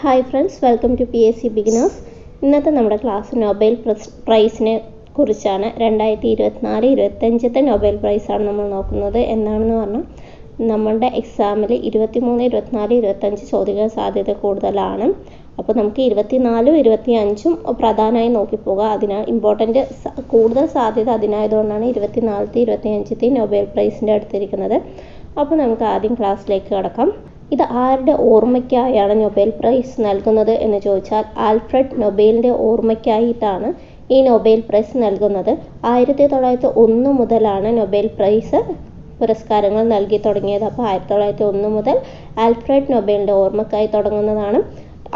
Hi friends, welcome to PSC beginners. ഇന്നത്തെ നമ്മുടെ class Nobel പ്രൈസിനെ കുറിച്ചാണ്. 2024-25 നൊബേൽ പ്രൈസാണ് നമ്മൾ നോക്കുന്നത്. എന്താണെന്ന് പറഞ്ഞാൽ നമ്മളുടെ എക്സാമിൽ 23, 24, 25 ചോദിക്കാൻ സാധ്യത കൂടുതലാണ്. അപ്പോൾ നമുക്ക് 24, 25 പ്രധാനമായി നോക്കിപ്പോകുക. അതിനാൽ ഇമ്പോർട്ടൻ്റ് കൂടുതൽ സാധ്യത അതിനായതുകൊണ്ടാണ് 24, 25 നൊബേൽ പ്രൈസിൻ്റെ അടുത്തിരിക്കുന്നത്. അപ്പോൾ നമുക്ക് ആദ്യം ക്ലാസ്സിലേക്ക് കടക്കാം. ഇത് ആരുടെ ഓർമ്മയ്ക്കായാണ് നൊബേൽ പ്രൈസ് നൽകുന്നത് എന്ന് ചോദിച്ചാൽ ആൽഫ്രഡ് നൊബേലിൻ്റെ ഓർമ്മയ്ക്കായിട്ടാണ് ഈ നൊബേൽ പ്രൈസ് നൽകുന്നത്. 1901 മുതലാണ് നൊബേൽ പ്രൈസ് പുരസ്കാരങ്ങൾ നൽകി തുടങ്ങിയത്. അപ്പോൾ 1901 മുതൽ ആൽഫ്രഡ് നൊബേലിൻ്റെ ഓർമ്മയ്ക്കായി തുടങ്ങുന്നതാണ്.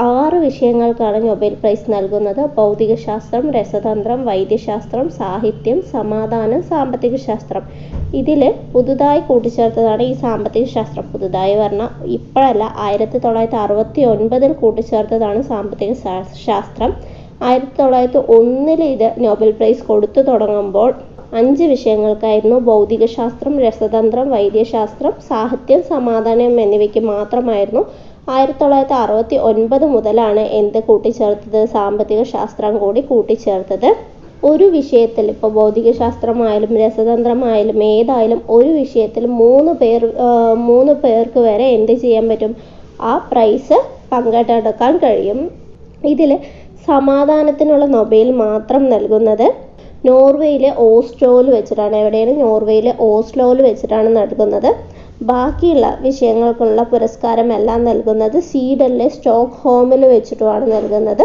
6 വിഷയങ്ങൾക്കാണ് നൊബേൽ പ്രൈസ് നൽകുന്നത്. ഭൗതികശാസ്ത്രം, രസതന്ത്രം, വൈദ്യശാസ്ത്രം, സാഹിത്യം, സമാധാനം, സാമ്പത്തിക ശാസ്ത്രം. ഇതിൽ പുതുതായി കൂട്ടിച്ചേർത്തതാണ് ഈ സാമ്പത്തിക ശാസ്ത്രം. പുതുതായി പറഞ്ഞാൽ ഇപ്പോഴല്ല, 1969 കൂട്ടിച്ചേർത്തതാണ് സാമ്പത്തിക ശാസ്ത്രം. 1901 ഇത് നൊബേൽ പ്രൈസ് കൊടുത്തു തുടങ്ങുമ്പോൾ 5 വിഷയങ്ങൾക്കായിരുന്നു. ഭൗതികശാസ്ത്രം, രസതന്ത്രം, വൈദ്യശാസ്ത്രം, സാഹിത്യം, സമാധാനം എന്നിവയ്ക്ക് മാത്രമായിരുന്നു. 1969 മുതലാണ് എന്ത് കൂട്ടിച്ചേർത്തത്? സാമ്പത്തിക ശാസ്ത്രം കൂടി കൂട്ടിച്ചേർത്തത്. ഒരു വിഷയത്തിൽ ഇപ്പോൾ ഭൗതികശാസ്ത്രമായാലും രസതന്ത്രമായാലും ഏതായാലും ഒരു വിഷയത്തിൽ 3 പേർക്ക് വരെ എന്ത് ചെയ്യാൻ പറ്റും? ആ പ്രൈസ് പങ്കെടുക്കാൻ കഴിയും. ഇതിൽ സമാധാനത്തിനുള്ള നൊബേൽ മാത്രം നൽകുന്നത് നോർവേയിലെ ഓസ്ലോയിൽ വെച്ചിട്ടാണ്. എവിടെയാണ്? നോർവേയിലെ ഓസ്ലോയിൽ വെച്ചിട്ടാണ് നൽകുന്നത്. ബാക്കിയുള്ള വിഷയങ്ങൾക്കുള്ള പുരസ്കാരമെല്ലാം നൽകുന്നത് സ്വീഡനിലെ സ്റ്റോക്ക്ഹോമിൽ വെച്ചിട്ടുമാണ് നൽകുന്നത്.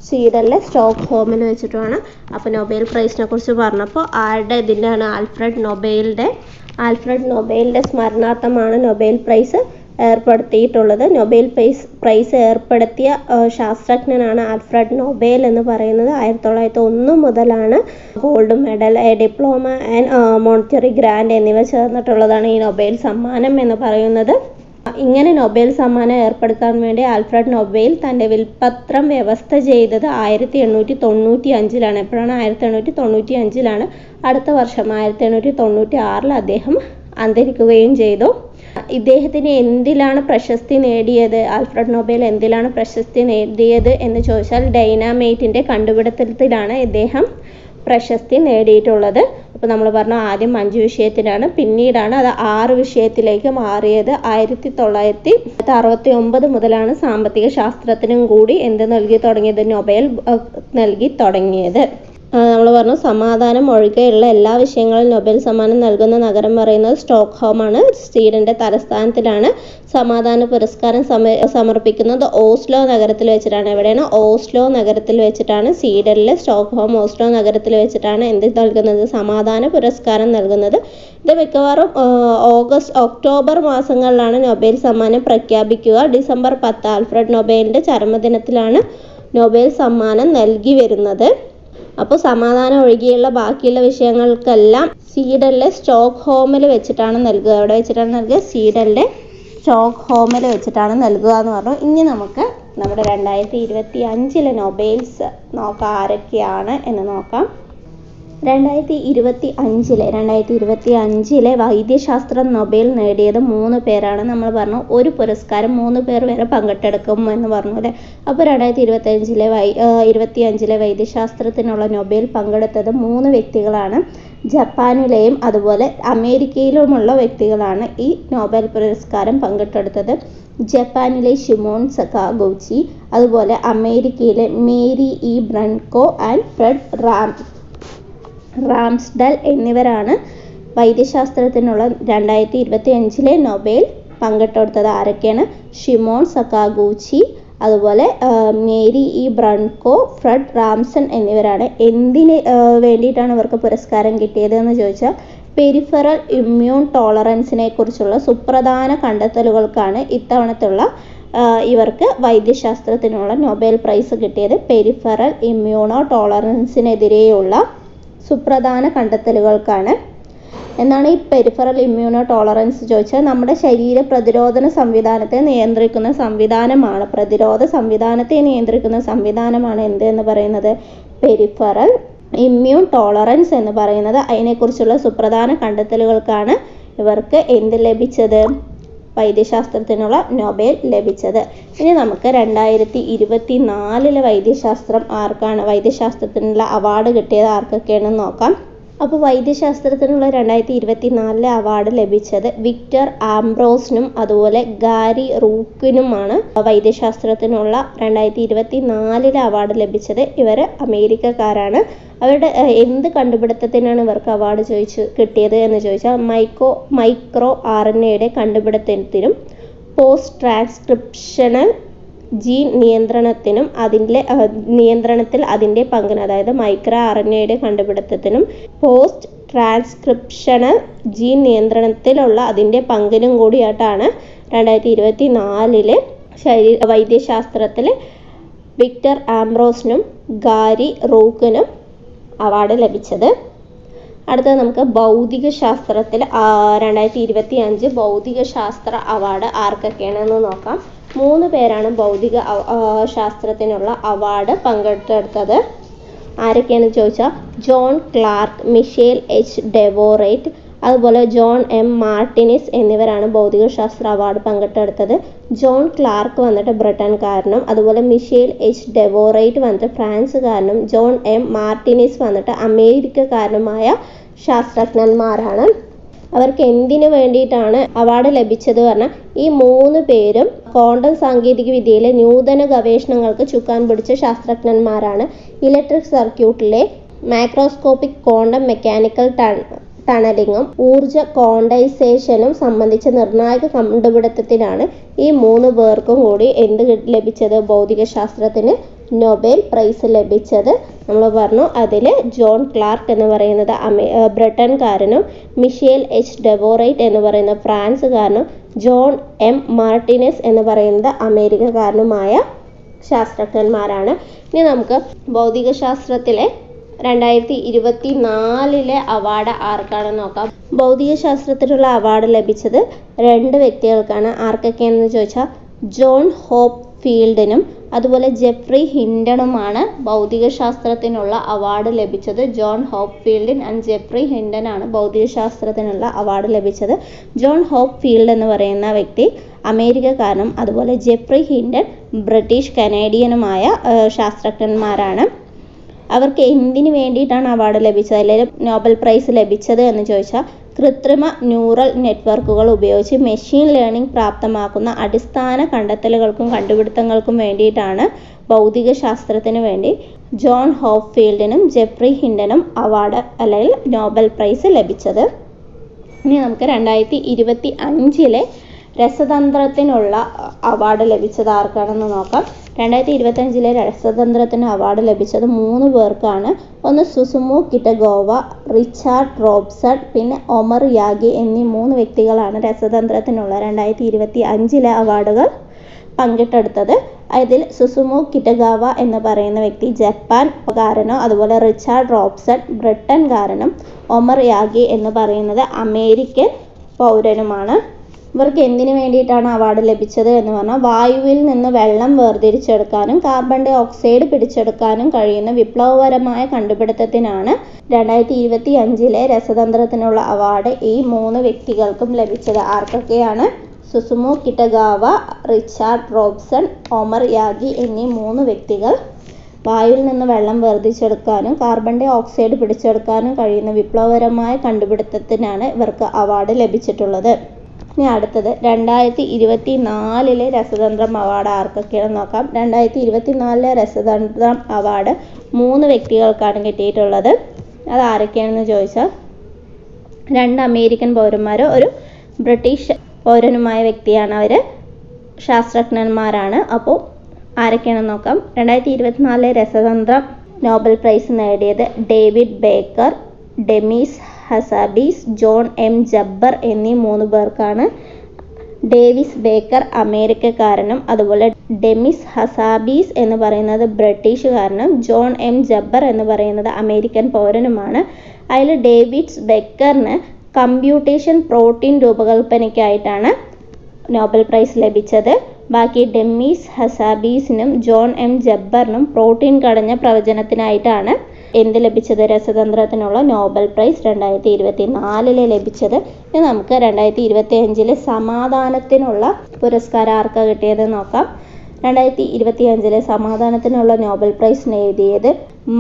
സ്വീഡനിലെ സ്റ്റോക്ക്ഹോമിൽ വെച്ചിട്ടുമാണ്. അപ്പോൾ നൊബേൽ പ്രൈസിനെ കുറിച്ച് പറഞ്ഞപ്പോൾ ഇതിൻ്റെയാണ് ആൽഫ്രഡ് നൊബേലിൻ്റെ സ്മരണാർത്ഥമാണ് നൊബേൽ പ്രൈസ് ഏർപ്പെടുത്തിയിട്ടുള്ളത്. നൊബേൽ പ്രൈസ് ഏർപ്പെടുത്തിയ ശാസ്ത്രജ്ഞനാണ് ആൽഫ്രഡ് നൊബേൽ എന്ന് പറയുന്നത്. 1901 മുതലാണ് gold medal, diploma and monetary grand എന്നിവ ചേർന്നിട്ടുള്ളതാണ് ഈ നൊബേൽ സമ്മാനം എന്ന് പറയുന്നത്. ഇങ്ങനെ നൊബേൽ സമ്മാനം ഏർപ്പെടുത്താൻ വേണ്ടി ആൽഫ്രഡ് നൊബേൽ തൻ്റെ വിൽപ്പത്രം വ്യവസ്ഥ ചെയ്തത് 1895 എപ്പോഴാണ്? 1895. അടുത്ത വർഷം 1896 അദ്ദേഹം അന്തരിക്കുകയും ചെയ്തു. ഇദ്ദേഹത്തിന് എന്തിലാണ് പ്രശസ്തി നേടിയത്? ആൽഫ്രഡ് നൊബേൽ എന്തിലാണ് പ്രശസ്തി നേടിയത് എന്ന് ചോദിച്ചാൽ ഡൈനാമൈറ്റിൻ്റെ കണ്ടുപിടുത്തത്തിലാണ് ഇദ്ദേഹം പ്രശസ്തി നേടിയിട്ടുള്ളത്. അപ്പോൾ നമ്മൾ പറഞ്ഞു ആദ്യം 5 വിഷയത്തിനാണ്, പിന്നീടാണ് അത് 6 വിഷയത്തിലേക്ക് മാറിയത്. 1969 മുതലാണ് സാമ്പത്തിക ശാസ്ത്രത്തിനും കൂടി നൽകി തുടങ്ങിയത്? നൊബേൽ നൽകി തുടങ്ങിയത്. നമ്മൾ പറഞ്ഞു സമാധാനം ഒഴികെയുള്ള എല്ലാ വിഷയങ്ങളും നൊബേൽ സമ്മാനം നൽകുന്ന നഗരം പറയുന്നത് സ്റ്റോക്ക്ഹോമാണ്. സ്വീഡന്റെ തലസ്ഥാനത്തിലാണ്. സമാധാന പുരസ്കാരം സമർപ്പിക്കുന്നത് ഓസ്ലോ നഗരത്തിൽ വെച്ചിട്ടാണ്. എവിടെയാണ്? ഓസ്ലോ നഗരത്തിൽ വെച്ചിട്ടാണ്. സ്വീഡനിലെ സ്റ്റോക്ക്ഹോം ഓസ്ലോ നഗരത്തിൽ വെച്ചിട്ടാണ് നൽകുന്നത്? സമാധാന പുരസ്കാരം നൽകുന്നത്. ഇത് മിക്കവാറും ഒക്ടോബർ മാസങ്ങളിലാണ് നൊബേൽ സമ്മാനം പ്രഖ്യാപിക്കുക. ഡിസംബർ 10 ആൽഫ്രഡ് നൊബേലിന്റെ ചരമദിനത്തിലാണ് നൊബേൽ സമ്മാനം നൽകി വരുന്നത്. അപ്പോൾ സമാധാനം ഒഴികെയുള്ള ബാക്കിയുള്ള വിഷയങ്ങൾക്കെല്ലാം സ്വീഡനിലെ സ്റ്റോക്ക്ഹോമിൽ വെച്ചിട്ടാണ് നൽകുക. എവിടെ വെച്ചിട്ടാണ് നൽകുക? സ്വീഡനിലെ സ്റ്റോക്ക്ഹോമിൽ വെച്ചിട്ടാണ് നൽകുക എന്ന് പറഞ്ഞു. ഇനി നമുക്ക് നമ്മുടെ 2025 നൊബേൽസ് നോക്കാം, ആരൊക്കെയാണ് എന്ന് നോക്കാം. 2025 വൈദ്യശാസ്ത്ര നൊബേൽ നേടിയത് 3 പേരാണ്. നമ്മൾ പറഞ്ഞു ഒരു പുരസ്കാരം 3 പേർ വരെ പങ്കെടുക്കും എന്ന് പറഞ്ഞു അല്ലേ. അപ്പോൾ 2025 വൈദ്യശാസ്ത്രത്തിനുള്ള നൊബേൽ പങ്കെടുത്തത് 3 വ്യക്തികളാണ്. ജപ്പാനിലെയും അതുപോലെ അമേരിക്കയിലുമുള്ള വ്യക്തികളാണ് ഈ നൊബേൽ പുരസ്കാരം പങ്കെടുത്തത്. ജപ്പാനിലെ ഷിമോൺ സകാഗുച്ചി, അതുപോലെ അമേരിക്കയിലെ Mary E ബ്രൺകോ and Fred Ramsdell എന്നിവരാണ് വൈദ്യശാസ്ത്രത്തിനുള്ള 2025 നൊബേൽ പങ്കെടുത്തത്. ആരൊക്കെയാണ്? ഷിമോൺ സകാഗുച്ചി, അതുപോലെ മേരി ഇ ബ്രൺകോ, ഫ്രെഡ് റാംസൺ എന്നിവരാണ്. എന്തിന് വേണ്ടിയിട്ടാണ് ഇവർക്ക് പുരസ്കാരം കിട്ടിയത് എന്ന് ചോദിച്ചാൽ പെരിഫറൽ ഇമ്മ്യൂൺ ടോളറൻസിനെ കുറിച്ചുള്ള സുപ്രധാന കണ്ടെത്തലുകൾക്കാണ് ഇത്തവണത്തുള്ള ഇവർക്ക് വൈദ്യശാസ്ത്രത്തിനുള്ള നൊബേൽ പ്രൈസ് കിട്ടിയത്. പെരിഫറൽ ഇമ്മ്യൂണോ ടോളറൻസിനെതിരെയുള്ള സുപ്രധാന കണ്ടെത്തലുകൾക്കാണ്. എന്നാണ് ഈ പെരിഫറൽ ഇമ്മ്യൂണോ ടോളറൻസ് ചോദിച്ചാൽ നമ്മുടെ ശരീര പ്രതിരോധ സംവിധാനത്തെ നിയന്ത്രിക്കുന്ന സംവിധാനമാണ്. പ്രതിരോധ സംവിധാനത്തെ നിയന്ത്രിക്കുന്ന സംവിധാനമാണ് എന്ത് എന്ന് പറയുന്നത്? പെരിഫറൽ ഇമ്മ്യൂൺ ടോളറൻസ് എന്ന് പറയുന്നത്. അതിനെക്കുറിച്ചുള്ള സുപ്രധാന കണ്ടെത്തലുകൾക്കാണ് ഇവർക്ക് എന്ത് ലഭിച്ചത്? വൈദ്യശാസ്ത്രത്തിനുള്ള നൊബേൽ ലഭിച്ചത്. ഇനി നമുക്ക് 2024 വൈദ്യശാസ്ത്രത്തിനുള്ള അവാർഡ് കിട്ടിയത് ആർക്കൊക്കെയാണെന്ന് നോക്കാം. അപ്പോൾ വൈദ്യശാസ്ത്രത്തിനുള്ള 2024 അവാർഡ് ലഭിച്ചത് വിക്ടർ ആംബ്രോസിനും അതുപോലെ ഗാരി റൂക്കിനുമാണ്. വൈദ്യശാസ്ത്രത്തിനുള്ള 2024 അവാർഡ് ലഭിച്ചത്. ഇവർ അമേരിക്കക്കാരാണ്. അവരുടെ എന്ത് കണ്ടുപിടുത്തത്തിനാണ് ഇവർക്ക് അവാർഡ് കിട്ടിയത് എന്ന് ചോദിച്ചാൽ മൈക്രോ RNAയുടെ കണ്ടുപിടുത്തത്തിനും പോസ്റ്റ് ട്രാൻസ്ക്രിപ്ഷണൽ ജീൻ നിയന്ത്രണത്തിൽ അതിൻ്റെ പങ്കിന്, അതായത് മൈക്രോ RNAയുടെ കണ്ടുപിടുത്തത്തിനും പോസ്റ്റ് ട്രാൻസ്ക്രിപ്ഷണൽ ജീൻ നിയന്ത്രണത്തിലുള്ള അതിൻ്റെ പങ്കിനും കൂടിയായിട്ടാണ് 2024 വൈദ്യശാസ്ത്രത്തിൽ വിക്ടർ ആംബ്രോസിനും ഗാരി റൂക്കിനും അവാർഡ് ലഭിച്ചത്. അടുത്തത് നമുക്ക് ഭൗതിക ശാസ്ത്രത്തിൽ 2025 ഭൗതിക ശാസ്ത്ര അവാർഡ് ആർക്കൊക്കെയാണെന്ന് നോക്കാം. 3 പേരാണ് ഭൗതിക ശാസ്ത്രത്തിനുള്ള അവാർഡ് പങ്കെടുത്തെടുത്തത്. ആരൊക്കെയാണെന്ന് ചോദിച്ചാൽ John Clarke, Michel H Devoret, അതുപോലെ ജോൺ എം മാർട്ടിനിസ് എന്നിവരാണ് ഭൗതികശാസ്ത്ര അവാർഡ് പങ്കിട്ടെടുത്തത്. ജോൺ ക്ലാർക്ക് വന്നിട്ട് ബ്രിട്ടൻകാരനും അതുപോലെ മിഷേൽ എച്ച് ഡെവോറേറ്റ് വന്നിട്ട് ഫ്രാൻസുകാരനും ജോൺ എം മാർട്ടിനിസ് വന്നിട്ട് അമേരിക്കക്കാരനുമായ ശാസ്ത്രജ്ഞന്മാരാണ്. അവർക്ക് എന്തിനു വേണ്ടിയിട്ടാണ് അവാർഡ് ലഭിച്ചത് പറഞ്ഞാൽ ഈ 3 പേരും ക്വാണ്ടം സാങ്കേതിക വിദ്യയിലെ നൂതന ഗവേഷണങ്ങൾക്ക് ചുക്കാൻ പിടിച്ച ശാസ്ത്രജ്ഞന്മാരാണ്. ഇലക്ട്രിക് സർക്യൂട്ടിലെ മാക്രോസ്കോപ്പിക് ക്വാണ്ടം മെക്കാനിക്കൽ ടണലിങ്ങും ഊർജ ക്വാണ്ടൈസേഷനും സംബന്ധിച്ച നിർണായക കണ്ടുപിടുത്തത്തിനാണ് ഈ 3 പേർക്കും കൂടി എന്ത് ലഭിച്ചത്? ഭൗതികശാസ്ത്രത്തിന് നൊബേൽ പ്രൈസ് ലഭിച്ചത്. നമ്മൾ പറഞ്ഞു അതിൽ ജോൺ ക്ലാർക്ക് എന്ന് പറയുന്നത് ബ്രിട്ടൻകാരനും മിഷേൽ എച്ച് ഡെവോറേറ്റ് എന്ന് പറയുന്ന ഫ്രാൻസുകാരനും ജോൺ എം മാർട്ടിനസ് എന്ന് പറയുന്നത് അമേരിക്കക്കാരനുമായ ശാസ്ത്രജ്ഞന്മാരാണ്. ഇനി നമുക്ക് ഭൗതികശാസ്ത്രത്തിലെ 2024 അവാർഡ് ആർക്കാണെന്ന് നോക്കാം. ഭൗതികശാസ്ത്രത്തിലുള്ള അവാർഡ് ലഭിച്ചത് 2 വ്യക്തികൾക്കാണ്. ആർക്കൊക്കെയാണെന്ന് ചോദിച്ചാൽ ജോൺ ഹോപ്പ് ഫീൽഡിനും അതുപോലെ ജെഫ്രി ഹിൻഡനുമാണ് ഭൗതികശാസ്ത്രത്തിനുള്ള അവാർഡ് ലഭിച്ചത്. John Hopfield and Geoffrey Hinton ആണ് ഭൗതികശാസ്ത്രത്തിനുള്ള അവാർഡ് ലഭിച്ചത്. ജോൺ ഹോപ്പ് ഫീൽഡ് എന്ന് പറയുന്ന വ്യക്തി അമേരിക്കക്കാരനും അതുപോലെ ജെഫ്രി ഹിൻഡൻ ബ്രിട്ടീഷ് കനേഡിയനുമായ ശാസ്ത്രജ്ഞന്മാരാണ്. അവർക്ക് എന്തിനു വേണ്ടിയിട്ടാണ് അവാർഡ് ലഭിച്ചത് അല്ലെങ്കിൽ നോബൽ പ്രൈസ് ലഭിച്ചത് എന്ന് ചോദിച്ചാൽ കൃത്രിമ ന്യൂറൽ നെറ്റ്വർക്കുകൾ ഉപയോഗിച്ച് മെഷീൻ ലേണിംഗ് പ്രാപ്തമാക്കുന്ന അടിസ്ഥാന കണ്ടെത്തലുകൾക്കും കണ്ടുപിടുത്തങ്ങൾക്കും വേണ്ടിയിട്ടാണ് ഭൗതികശാസ്ത്രത്തിന് വേണ്ടി ജോൺ ഹോപ്പ് ഫീൽഡിനും ജെഫ്രി ഹിൻഡനും അവാർഡ് അല്ലെങ്കിൽ നോബൽ പ്രൈസ് ലഭിച്ചത്. ഇനി നമുക്ക് 2025 രസതന്ത്രത്തിനുള്ള അവാർഡ് ലഭിച്ചത് ആർക്കാണെന്ന് നോക്കാം. 2025 രസതന്ത്രത്തിന് അവാർഡ് ലഭിച്ചത് 3 പേർക്കാണ്. ഒന്ന് സുസുമു കിറ്റഗോവ, റിച്ചാർഡ് റോബ്സൺ, പിന്നെ ഒമർ യാഗി എന്നീ 3 വ്യക്തികളാണ് രസതന്ത്രത്തിനുള്ള 2025 അവാർഡുകൾ പങ്കിട്ടെടുത്തത്. അതിൽ സുസുമു കിറ്റഗാവ എന്ന് പറയുന്ന വ്യക്തി ജപ്പാൻകാരനും അതുപോലെ റിച്ചാർഡ് റോബ്സൺ ബ്രിട്ടൻകാരനും ഒമർ യാഗി എന്ന് പറയുന്നത് അമേരിക്കൻ പൗരനുമാണ്. ഇവർക്ക് എന്തിനു വേണ്ടിയിട്ടാണ് അവാർഡ് ലഭിച്ചത് എന്ന് പറഞ്ഞാൽ വായുവിൽ നിന്ന് വെള്ളം വേർതിരിച്ചെടുക്കാനും കാർബൺ ഡൈ ഓക്സൈഡ് പിടിച്ചെടുക്കാനും കഴിയുന്ന വിപ്ലവകരമായ കണ്ടുപിടുത്തത്തിനാണ് 2025 രസതന്ത്രത്തിനുള്ള അവാർഡ് ഈ 3 വ്യക്തികൾക്കും ലഭിച്ചത്. ആർക്കൊക്കെയാണ്? Susumu Kitagawa, Richard Robson, Omar Yaghi എന്നീ 3 വ്യക്തികൾ വായുവിൽ നിന്ന് വെള്ളം വേർതിരിച്ചെടുക്കാനും കാർബൺ ഡൈ ഓക്സൈഡ് പിടിച്ചെടുക്കാനും കഴിയുന്ന വിപ്ലവകരമായ കണ്ടുപിടുത്തത്തിനാണ് ഇവർക്ക് അവാർഡ് ലഭിച്ചിട്ടുള്ളത്. ഇനി അടുത്തത് 2024 രസതന്ത്രം അവാർഡ് ആർക്കൊക്കെയാണെന്ന് നോക്കാം. 2024 രസതന്ത്രം അവാർഡ് 3 വ്യക്തികൾക്കാണ് കിട്ടിയിട്ടുള്ളത്. അത് ആരൊക്കെയാണെന്ന് ചോദിച്ചാൽ 2 അമേരിക്കൻ പൗരന്മാരും ഒരു ബ്രിട്ടീഷ് പൗരനുമായ വ്യക്തിയാണ്. അവർ ശാസ്ത്രജ്ഞന്മാരാണ്. അപ്പോൾ ആരൊക്കെയാണെന്ന് നോക്കാം. 2024 രസതന്ത്രം നോബൽ പ്രൈസ് നേടിയത് David Baker, Demis Hassabis, John M Jumper എന്നീ 3 പേർക്കാണ്. ഡേവിസ് ബേക്കർ അമേരിക്കക്കാരനും അതുപോലെ ഡെമിസ് ഹസാബീസ് എന്ന് പറയുന്നത് ബ്രിട്ടീഷുകാരനും ജോൺ എം ജബ്ബർ എന്ന് പറയുന്നത് അമേരിക്കൻ പൗരനുമാണ്. അതിൽ ഡേവിഡ് ബേക്കറിന് കമ്പ്യൂട്ടേഷൻ പ്രോട്ടീൻ രൂപകൽപ്പനയ്ക്കായിട്ടാണ് നോബൽ പ്രൈസ് ലഭിച്ചത്. ബാക്കി ഡെമീസ് ഹസാബീസിനും ജോൺ എം ജബ്ബറിനും പ്രോട്ടീൻ ഘടന പ്രവചനത്തിനായിട്ടാണ് എന്ത് ലഭിച്ചത്? രസതന്ത്രത്തിനുള്ള നോബൽ പ്രൈസ് 2024 ലഭിച്ചത്. ഇനി നമുക്ക് 2025 സമാധാനത്തിനുള്ള പുരസ്കാരം ആർക്കാണ് കിട്ടിയത് നോക്കാം. 2025 സമാധാനത്തിനുള്ള നോബൽ പ്രൈസ് നേടിയത്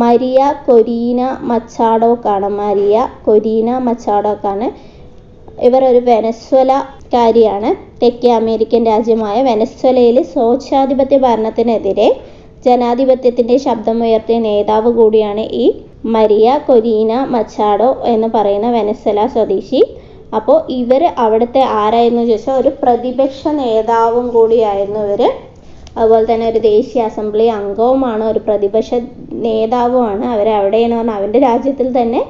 മരിയ കൊരീന മച്ചാഡോക്കാണ്. മരിയ കൊരീന മച്ചാഡോക്കാണ്. ഇവർ ഒരു വെനസ്വേലക്കാരിയാണ്. തെക്കേ അമേരിക്കൻ രാജ്യമായ വെനസ്വേലയിൽ സ്വേച്ഛാധിപത്യ ഭരണത്തിനെതിരെ ജനാധിപത്യത്തിൻ്റെ ശബ്ദമുയർത്തിയ നേതാവ് കൂടിയാണ് ഈ മരിയ കൊരീന മച്ചാഡോ എന്ന് പറയുന്ന വെനസ്വേല സ്വദേശി. അപ്പോൾ ഇവർ അവിടുത്തെ ആരായിരുന്നു ചോദിച്ചാൽ ഒരു പ്രതിപക്ഷ നേതാവും കൂടിയായിരുന്നു ഇവർ. അതുപോലെ തന്നെ ഒരു ദേശീയ അസംബ്ലി അംഗവുമാണ്, ഒരു പ്രതിപക്ഷ നേതാവുമാണ്. അവരെവിടെയെന്ന് പറഞ്ഞാൽ അവൻ്റെ രാജ്യത്തിൽ തന്നെ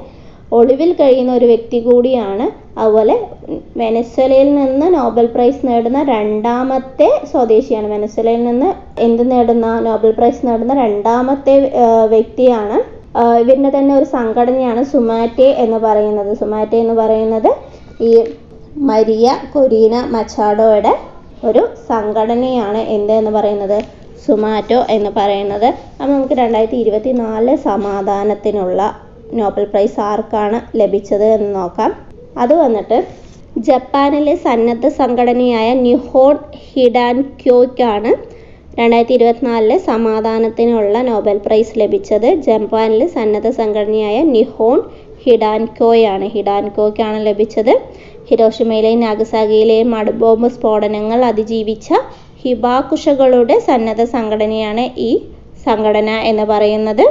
ഒളിവിൽ കഴിയുന്ന ഒരു വ്യക്തി കൂടിയാണ്. അതുപോലെ വെനസ്വേലയിൽ നിന്ന് നോബൽ പ്രൈസ് നേടുന്ന രണ്ടാമത്തെ സ്വദേശിയാണ്. വെനസ്വേലയിൽ നിന്ന് നോബൽ പ്രൈസ് നേടുന്ന രണ്ടാമത്തെ വ്യക്തിയാണ്. ഇവരുടെ തന്നെ ഒരു സംഘടനയാണ് സുമാറ്റെ എന്ന് പറയുന്നത്. സുമാറ്റെ എന്ന് പറയുന്നത് ഈ മരിയ കൊരീന മച്ചാഡോയുടെ ഒരു സംഘടനയാണ്. എന്ന് പറയുന്നത് സുമാറ്റോ എന്ന് പറയുന്നത്. അപ്പോൾ നമുക്ക് 2024 സമാധാനത്തിനുള്ള നോബൽ പ്രൈസ് ആർക്കാണ് ലഭിച്ചത് എന്ന് നോക്കാം. അത് വന്നിട്ട് ജപ്പാനിലെ സന്നദ്ധ സംഘടനയായ നിഹോൺ ഹിഡാൻക്യോയ്ക്കാണ് 2024 സമാധാനത്തിനുള്ള നോബൽ പ്രൈസ് ലഭിച്ചത്. ജപ്പാനിലെ സന്നദ്ധ സംഘടനയായ നിഹോൺ ഹിഡാൻക്യോയ്ക്കാണ് ലഭിച്ചത്. ഹിരോഷിമയിലെയും നാഗസാക്കിയിലെയും അണുബോംബ് സ്ഫോടനങ്ങൾ അതിജീവിച്ച ഹിബാകുഷകളുടെ സന്നദ്ധ സംഘടനയാണ് ഈ സംഘടന എന്ന് പറയുന്നത്.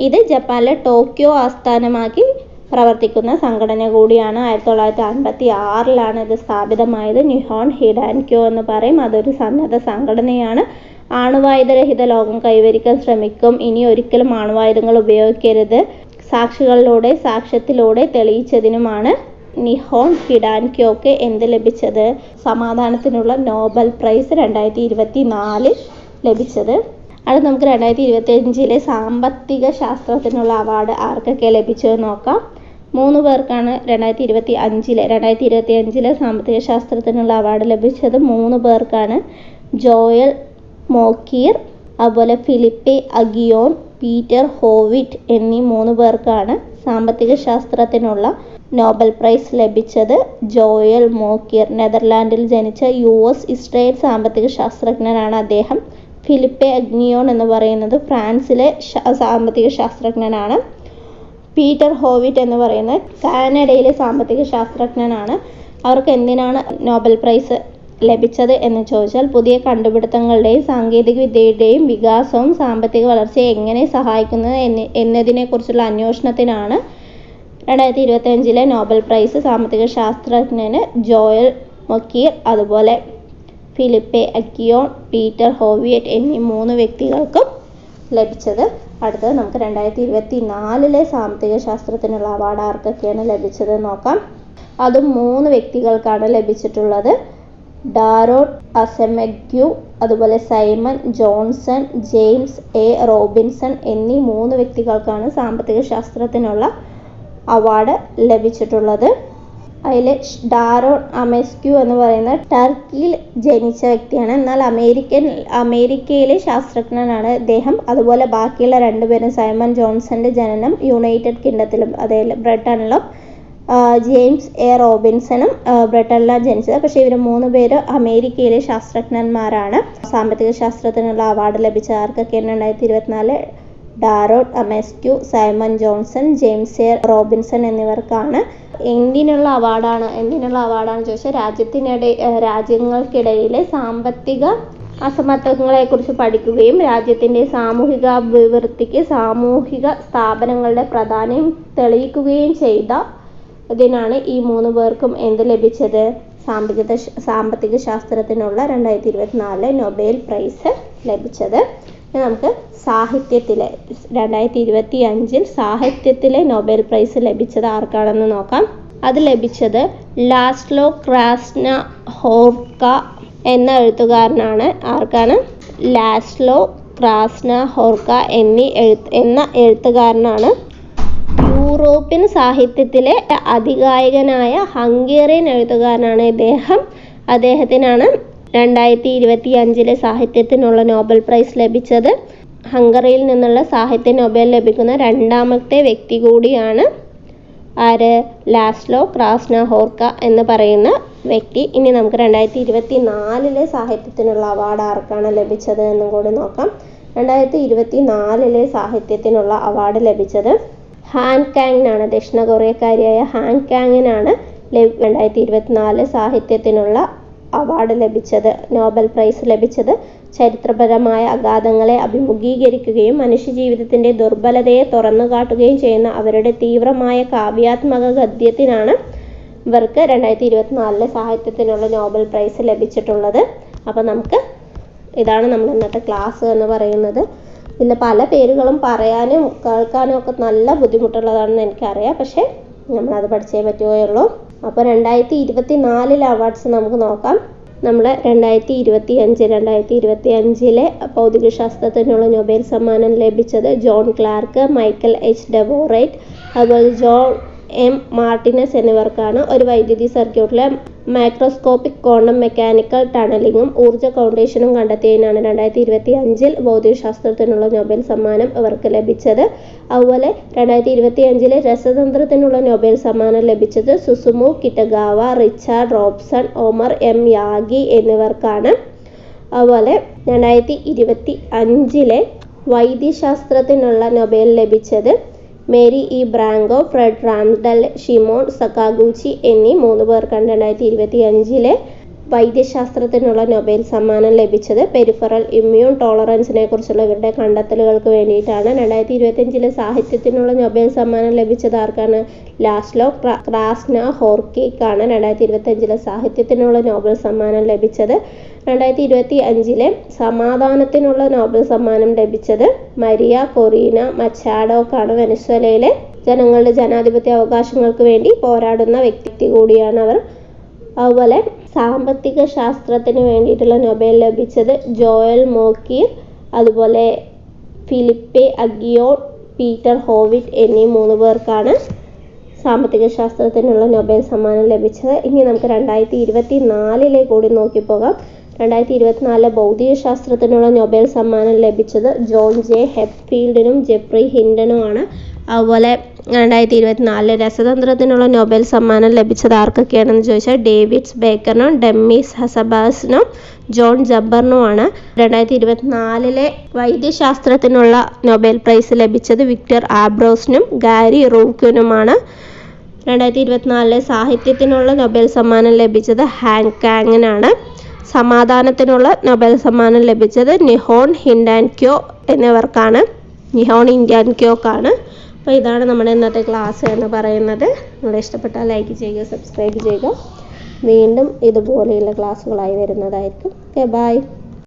ഇത് ജപ്പാനിലെ ടോക്കിയോ ആസ്ഥാനമാക്കി പ്രവർത്തിക്കുന്ന സംഘടന കൂടിയാണ്. 1956 ഇത് സ്ഥാപിതമായത്. നിഹോൺ ഹിഡാൻക്യോ എന്ന് പറയും. അതൊരു സന്നദ്ധ സംഘടനയാണ്. ആണവായുധരഹിത ലോകം കൈവരിക്കാൻ ശ്രമിക്കും. ഇനി ഒരിക്കലും ആണവായുധങ്ങൾ ഉപയോഗിക്കരുത്. സാക്ഷ്യത്തിലൂടെ തെളിയിച്ചതിനുമാണ് നിഹോൺ ഹിഡാൻക്യോക്ക് എന്ത് ലഭിച്ചത്? സമാധാനത്തിനുള്ള നോബൽ പ്രൈസ് 2024 ലഭിച്ചത്. അത് നമുക്ക് 2025 സാമ്പത്തിക ശാസ്ത്രത്തിനുള്ള അവാർഡ് ആർക്കൊക്കെ ലഭിച്ചതെന്ന് നോക്കാം. 3 പേർക്കാണ് 2025 സാമ്പത്തിക ശാസ്ത്രത്തിനുള്ള അവാർഡ് ലഭിച്ചത്. 3 പേർക്കാണ്. ജോയൽ മോക്കീർ, അതുപോലെ ഫിലിപ്പെ അഗിയോൺ, പീറ്റർ ഹോവിറ്റ് എന്നീ 3 പേർക്കാണ് സാമ്പത്തിക ശാസ്ത്രത്തിനുള്ള നോബൽ പ്രൈസ് ലഭിച്ചത്. ജോയൽ മോക്കീർ നെതർലാൻഡിൽ ജനിച്ച ഇസ്രായേൽ സാമ്പത്തിക ശാസ്ത്രജ്ഞനാണ് അദ്ദേഹം. ഫിലിപ്പെ അഗ്നിയോൺ എന്ന് പറയുന്നത് ഫ്രാൻസിലെ സാമ്പത്തിക ശാസ്ത്രജ്ഞനാണ്. പീറ്റർ ഹോവിറ്റ് എന്ന് പറയുന്നത് കാനഡയിലെ സാമ്പത്തിക ശാസ്ത്രജ്ഞനാണ്. അവർക്ക് എന്തിനാണ് നോബൽ പ്രൈസ് ലഭിച്ചത് എന്ന് ചോദിച്ചാൽ പുതിയ കണ്ടുപിടുത്തങ്ങളുടെയും സാങ്കേതിക വിദ്യയുടെയും വികാസവും സാമ്പത്തിക വളർച്ചയെ എങ്ങനെ സഹായിക്കുന്നത് എന്നതിനെക്കുറിച്ചുള്ള അന്വേഷണത്തിനാണ് 2025 നോബൽ പ്രൈസ് സാമ്പത്തിക ശാസ്ത്രജ്ഞന് ജോയൽ മൊക്കീർ, അതുപോലെ ഫിലിപ്പെ അഗിയോൺ, പീറ്റർ ഹോവിയറ്റ് എന്നീ 3 വ്യക്തികൾക്കും ലഭിച്ചത്. അടുത്തത് നമുക്ക് 2024 സാമ്പത്തിക ശാസ്ത്രത്തിനുള്ള അവാർഡ് ആർക്കൊക്കെയാണ് ലഭിച്ചത് നോക്കാം. അതും 3 വ്യക്തികൾക്കാണ് ലഭിച്ചിട്ടുള്ളത്. ഡാരോട്ട് അസെമഗ്യു, അതുപോലെ Simon Johnson, James A Robinson എന്നീ 3 വ്യക്തികൾക്കാണ് സാമ്പത്തിക ശാസ്ത്രത്തിനുള്ള അവാർഡ് ലഭിച്ചിട്ടുള്ളത്. അതിൽ ഡാരോട്ട് അമെസ്ക്യു എന്ന് പറയുന്ന ടർക്കിയിൽ ജനിച്ച വ്യക്തിയാണ്. എന്നാൽ അമേരിക്കയിലെ ശാസ്ത്രജ്ഞനാണ് അദ്ദേഹം. അതുപോലെ ബാക്കിയുള്ള 2 പേരും സൈമൺ ജോൺസന്റെ ജനനം യുണൈറ്റഡ് കിങ്ഡത്തിലും, അതായത് ബ്രിട്ടനിലും, ജെയിംസ് എ റോബിൻസണും ബ്രിട്ടനിലാണ് ജനിച്ചത്. പക്ഷേ ഇവർ 3 പേര് അമേരിക്കയിലെ ശാസ്ത്രജ്ഞന്മാരാണ്. സാമ്പത്തിക ശാസ്ത്രത്തിനുള്ള അവാർഡ് ലഭിച്ച ആർക്കൊക്കെയാണ് 2024 ഡാരോട്ട് അമെസ്ക്യു, Simon Johnson, James A Robinson എന്നിവർക്കാണ്. എന്തിനുള്ള അവാർഡാണ് ചോദിച്ചാൽ രാജ്യങ്ങൾക്കിടയിലെ സാമ്പത്തിക അസമത്വങ്ങളെക്കുറിച്ച് പഠിക്കുകയും രാജ്യത്തിൻ്റെ സാമൂഹിക അഭിവൃദ്ധിക്ക് സാമൂഹിക സ്ഥാപനങ്ങളുടെ പ്രാധാന്യം തെളിയിക്കുകയും ഇതിനാണ് ഈ 3 പേർക്കും എന്ത് ലഭിച്ചത്? സാമ്പത്തിക ശാസ്ത്രത്തിനുള്ള 2024 നൊബേൽ പ്രൈസ് ലഭിച്ചത്. നമുക്ക് സാഹിത്യത്തിലെ 2025 സാഹിത്യത്തിലെ നൊബേൽ പ്രൈസ് ലഭിച്ചത് ആർക്കാണെന്ന് നോക്കാം. അത് ലഭിച്ചത് ലാസ്ലോ ക്രാസ്നഹോർക്ക എന്ന എഴുത്തുകാരനാണ്. ആർക്കാണ്? ലാസ്ലോ ക്രാസ്നഹോർക്ക എന്ന എഴുത്തുകാരനാണ്. യൂറോപ്യൻ സാഹിത്യത്തിലെ അതികായകനായ ഹംഗേറിയൻ എഴുത്തുകാരനാണ് ഇദ്ദേഹം. അദ്ദേഹത്തിനാണ് 2025 സാഹിത്യത്തിനുള്ള നോബൽ പ്രൈസ് ലഭിച്ചത്. ഹംഗറിയിൽ നിന്നുള്ള സാഹിത്യ നൊബേൽ ലഭിക്കുന്ന രണ്ടാമത്തെ വ്യക്തി കൂടിയാണ് ആര്? ലാസ്ലോ ക്രാസ്നഹോർക്ക എന്ന് പറയുന്ന വ്യക്തി. ഇനി നമുക്ക് 2024 സാഹിത്യത്തിനുള്ള അവാർഡ് ആർക്കാണ് ലഭിച്ചത് എന്നും കൂടി നോക്കാം. 2024 സാഹിത്യത്തിനുള്ള അവാർഡ് ലഭിച്ചത് ഹാൻ കാങ്ങിനാണ്. ദക്ഷിണ കൊറിയക്കാരിയായ ഹാൻ കാങ്ങിനാണ് 2024 സാഹിത്യത്തിനുള്ള അവാർഡ് ലഭിച്ചത്. നോബൽ പ്രൈസ് ലഭിച്ചത് ചരിത്രപരമായ അഗാധങ്ങളെ അഭിമുഖീകരിക്കുകയും മനുഷ്യജീവിതത്തിൻ്റെ ദുർബലതയെ തുറന്നു കാട്ടുകയും ചെയ്യുന്ന അവരുടെ തീവ്രമായ കാവ്യാത്മക ഗദ്യത്തിനാണ് ഇവർക്ക് 2024 സാഹിത്യത്തിനുള്ള നോബൽ പ്രൈസ് ലഭിച്ചിട്ടുള്ളത്. അപ്പോൾ ഇതാണ് നമ്മൾ ഇന്നത്തെ ക്ലാസ് എന്ന് പറയുന്നത്. ഇതിൽ പല പേരുകളും പറയാനും കേൾക്കാനും ഒക്കെ നല്ല ബുദ്ധിമുട്ടുള്ളതാണെന്ന് എനിക്കറിയാം. പക്ഷേ നമ്മളത് പഠിച്ചേ പറ്റുകയുള്ളൂ. അപ്പോൾ 2024 അവാർഡ്സ് നമുക്ക് നോക്കാം. നമ്മൾ 2025 ഭൗതികശാസ്ത്രത്തിനുള്ള നൊബേൽ സമ്മാനം ലഭിച്ചത് ജോൺ ക്ലാർക്ക്, മൈക്കൽ എച്ച് ഡെവോറൈറ്റ്, അതുപോലെ ജോൺ എം മാർട്ടിനസ് എന്നിവർക്കാണ്. ഒരു വൈദ്യുതി സർക്യൂട്ടിലെ മൈക്രോസ്കോപ്പിക് ക്വാണ്ടം മെക്കാനിക്കൽ ടണലിങ്ങും ഊർജ്ജ കൗണ്ടേഷനും കണ്ടെത്തിയതിനാണ് 2025 ഭൗതികശാസ്ത്രത്തിനുള്ള നൊബേൽ സമ്മാനം ഇവർക്ക് ലഭിച്ചത്. അതുപോലെ 2025 രസതന്ത്രത്തിനുള്ള നൊബേൽ സമ്മാനം ലഭിച്ചത് Susumu Kitagawa, Richard Robson, Omar M Yaghi എന്നിവർക്കാണ്. അതുപോലെ 2025 വൈദ്യശാസ്ത്രത്തിനുള്ള നൊബേൽ ലഭിച്ചത് Mary E Brunkow, Fred Ramsdell, Shimon Sakaguchi എന്നീ 3 പേർക്കാണ്. 2025 വൈദ്യശാസ്ത്രത്തിനുള്ള നൊബേൽ സമ്മാനം ലഭിച്ചത് പെരിഫറൽ ഇമ്മ്യൂൺ ടോളറൻസിനെ കുറിച്ചുള്ള ഇവരുടെ കണ്ടെത്തലുകൾക്ക് വേണ്ടിയിട്ടാണ്. 2025 സാഹിത്യത്തിനുള്ള നൊബേൽ സമ്മാനം ലഭിച്ചത് ആർക്കാണ്? ലാസ്ലോ ക്രാസ്നഹോർക്കയ്ക്കാണ് 2025 സാഹിത്യത്തിനുള്ള നോബൽ സമ്മാനം ലഭിച്ചത്. 2025 സമാധാനത്തിനുള്ള നോബൽ സമ്മാനം ലഭിച്ചത് മരിയ കൊറീന മച്ചാഡോക്കാണ്. വെനസ്വേലയിലെ ജനങ്ങളുടെ ജനാധിപത്യ അവകാശങ്ങൾക്ക് വേണ്ടി പോരാടുന്ന വ്യക്തി കൂടിയാണ് അവർ. അതുപോലെ സാമ്പത്തിക ശാസ്ത്രത്തിന് വേണ്ടിയിട്ടുള്ള നൊബേൽ ലഭിച്ചത് ജോയൽ മോക്കീർ, അതുപോലെ ഫിലിപ്പെ അഗിയോൺ, പീറ്റർ ഹോവിറ്റ് എന്നീ 3 പേർക്കാണ് സാമ്പത്തിക ശാസ്ത്രത്തിനുള്ള നൊബേൽ സമ്മാനം ലഭിച്ചത്. ഇനി നമുക്ക് 2024 കൂടി നോക്കിപ്പോകാം. 2024 ഭൗതികശാസ്ത്രത്തിനുള്ള നൊബേൽ സമ്മാനം ലഭിച്ചത് ജോൺ ജെ ഹെപ്ഫീൽഡിനും ജെഫ്രി ഹിൻഡനുമാണ്. അതുപോലെ 2024 രസതന്ത്രത്തിനുള്ള നൊബേൽ സമ്മാനം ലഭിച്ചത് ആർക്കൊക്കെയാണെന്ന് ചോദിച്ചാൽ ഡേവിഡ് ബേക്കറിനും ഡെമ്മിസ് ഹസബാസിനും ജോൺ ജബ്ബറിനുമാണ്. 2024 വൈദ്യശാസ്ത്രത്തിനുള്ള നൊബേൽ പ്രൈസ് ലഭിച്ചത് വിക്ടർ ആബ്രോസിനും ഗാരി റൂക്കിനുമാണ്. 2024 സാഹിത്യത്തിനുള്ള നൊബേൽ സമ്മാനം ലഭിച്ചത് ഹാൻ കാങ്ങിനാണ്. സമാധാനത്തിനുള്ള നൊബേൽ സമ്മാനം ലഭിച്ചത് നിഹോൺ ഹിൻഡാൻക്യോ എന്നിവർക്കാണ്. നിഹോൺ ഹിൻഡാൻക്യോക്കാണ്. അപ്പോൾ ഇതാണ് നമ്മുടെ ഇന്നത്തെ ക്ലാസ് എന്ന് പറയുന്നത്. നിങ്ങളെ ഇഷ്ടപ്പെട്ടാൽ ലൈക്ക് ചെയ്യുക, സബ്സ്ക്രൈബ് ചെയ്യുക. വീണ്ടും ഇതുപോലെയുള്ള ക്ലാസ്സുകളായി വരുന്നതായിരിക്കും. Okay, by.